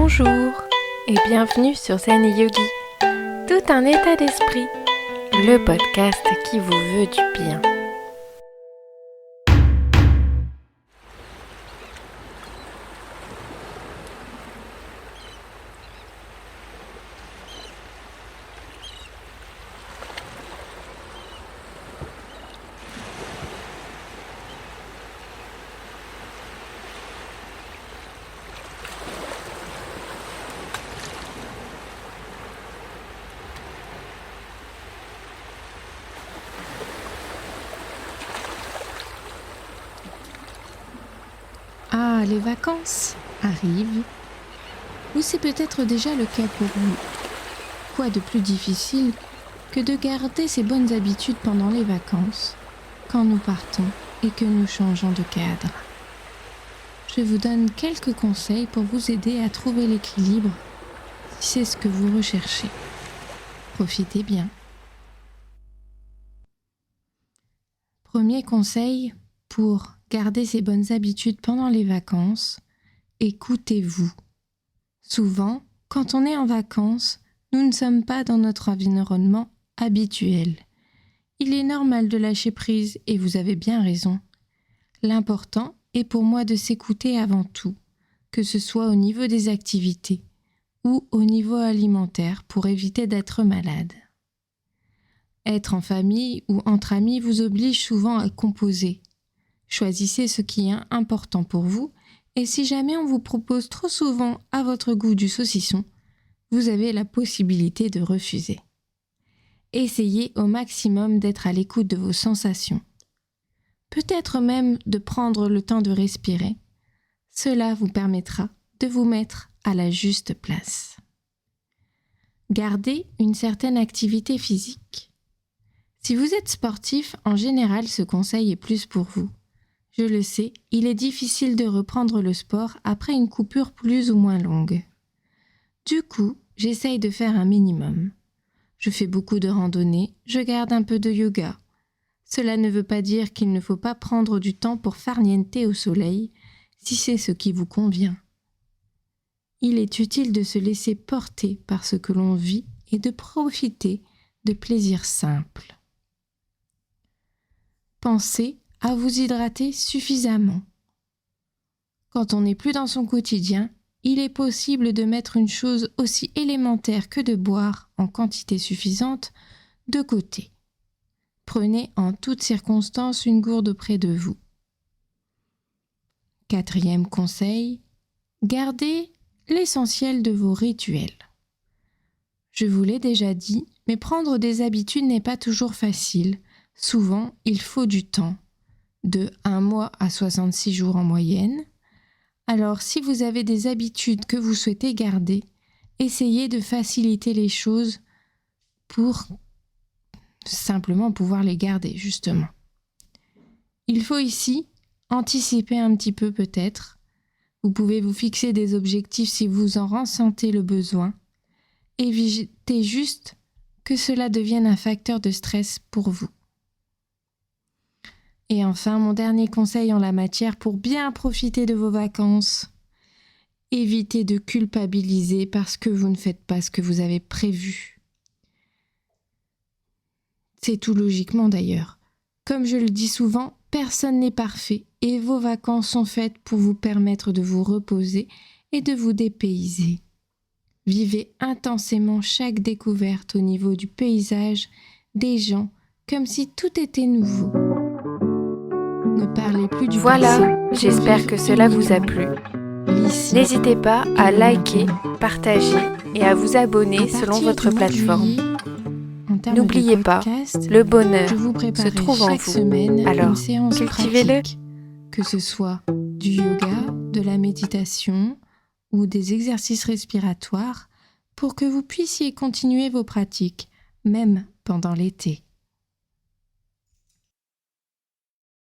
Bonjour et bienvenue sur Zen Yogi, tout un état d'esprit, le podcast qui vous veut du bien. Ah, les vacances arrivent, ou c'est peut-être déjà le cas pour vous. Quoi de plus difficile que de garder ces bonnes habitudes pendant les vacances, quand nous partons et que nous changeons de cadre. Je vous donne quelques conseils pour vous aider à trouver l'équilibre, si c'est ce que vous recherchez. Profitez bien. Premier conseil pour garder ces bonnes habitudes pendant les vacances, écoutez-vous. Souvent, quand on est en vacances, nous ne sommes pas dans notre environnement habituel. Il est normal de lâcher prise et vous avez bien raison. L'important est pour moi de s'écouter avant tout, que ce soit au niveau des activités ou au niveau alimentaire pour éviter d'être malade. Être en famille ou entre amis vous oblige souvent à composer. Choisissez ce qui est important pour vous et si jamais on vous propose trop souvent à votre goût du saucisson, vous avez la possibilité de refuser. Essayez au maximum d'être à l'écoute de vos sensations. Peut-être même de prendre le temps de respirer. Cela vous permettra de vous mettre à la juste place. Gardez une certaine activité physique. Si vous êtes sportif, en général, ce conseil est plus pour vous. Je le sais, il est difficile de reprendre le sport après une coupure plus ou moins longue. Du coup, j'essaye de faire un minimum. Je fais beaucoup de randonnées, je garde un peu de yoga. Cela ne veut pas dire qu'il ne faut pas prendre du temps pour farnienter au soleil, si c'est ce qui vous convient. Il est utile de se laisser porter par ce que l'on vit et de profiter de plaisirs simples. Pensez à vous hydrater suffisamment. Quand on n'est plus dans son quotidien, il est possible de mettre une chose aussi élémentaire que de boire en quantité suffisante de côté. Prenez en toutes circonstances une gourde près de vous. 4e conseil, gardez l'essentiel de vos rituels. Je vous l'ai déjà dit, mais prendre des habitudes n'est pas toujours facile. Souvent, il faut du temps. De 1 mois à 66 jours en moyenne. Alors, si vous avez des habitudes que vous souhaitez garder, essayez de faciliter les choses pour simplement pouvoir les garder, justement. Il faut ici anticiper un petit peu peut-être. Vous pouvez vous fixer des objectifs si vous en ressentez le besoin. Évitez juste que cela devienne un facteur de stress pour vous. Et enfin, mon dernier conseil en la matière pour bien profiter de vos vacances. Évitez de culpabiliser parce que vous ne faites pas ce que vous avez prévu. C'est tout logiquement d'ailleurs. Comme je le dis souvent, personne n'est parfait et vos vacances sont faites pour vous permettre de vous reposer et de vous dépayser. Vivez intensément chaque découverte au niveau du paysage, des gens, comme si tout était nouveau. Ne parlez plus du Voilà, passé. j'espère que cela vous a plu. N'hésitez pas à liker, partager et à vous abonner selon votre plateforme. N'oubliez pas, le bonheur se trouve en vous. Alors, cultivez-le. Que ce soit du yoga, de la méditation ou des exercices respiratoires pour que vous puissiez continuer vos pratiques, même pendant l'été.